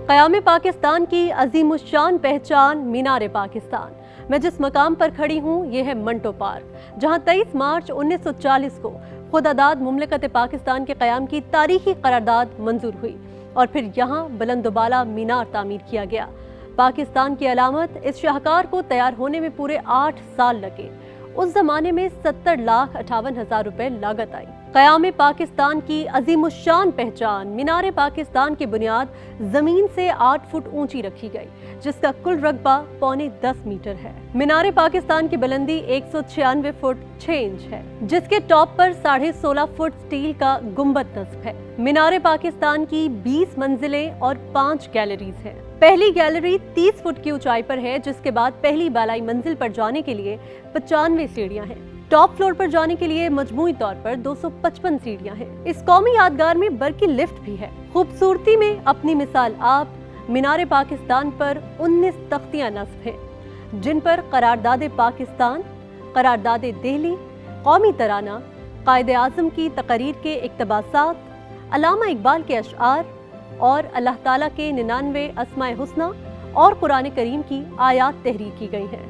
क़याम पाकिस्तान की अज़ीमुश्शान पहचान मीनार पाकिस्तान। मैं जिस मकाम पर खड़ी हूँ ये है मंटो पार्क, जहाँ 23 मार्च 1940 को खुदादाद मुमलकत पाकिस्तान के क़याम की तारीखी करारदाद मंजूर हुई और फिर यहाँ बुलंदबाला मीनार तामीर किया गया। पाकिस्तान की अलामत इस शाहकार को तैयार होने में पूरे 8 साल लगे। उस जमाने में 70,58,000 रुपए लागत आई। क़याम पाकिस्तान की अज़ीमुश्शान पहचान मीनार पाकिस्तान की बुनियाद जमीन से 8 फुट ऊंची रखी गई, जिसका कुल रकबा पौने 10 मीटर है। मीनार पाकिस्तान की बुलंदी 196 फुट 6 इंच है, जिसके टॉप पर 16.5 फुट स्टील का गुंबद नस्ब है। मीनार पाकिस्तान की 20 मंजिलें और 5 गैलरीज हैं। पहली गैलरी 30 फुट की ऊंचाई पर है, जिसके बाद पहली बालाई मंजिल पर जाने के लिए 95 सीढ़ियां हैं। टॉप फ्लोर पर जाने के लिए मजमूई तौर पर 255 सीढ़ियां हैं। इस कौमी यादगार में बरकी लिफ्ट भी है। खूबसूरती में अपनी मिसाल आप। मीनार पाकिस्तान पर 19 तख्तियां नस्ब हैं, जिन पर करारदाद पाकिस्तान, करारदाद दिल्ली, कौमी तराना, कायदे आज़म की तकरीर के इक़्तिबासात, अल्लामा इकबाल के अशआर और अल्लाह ताला के 99 अस्माए हुस्ना और कुरान करीम की आयात तहरीर की गई हैं।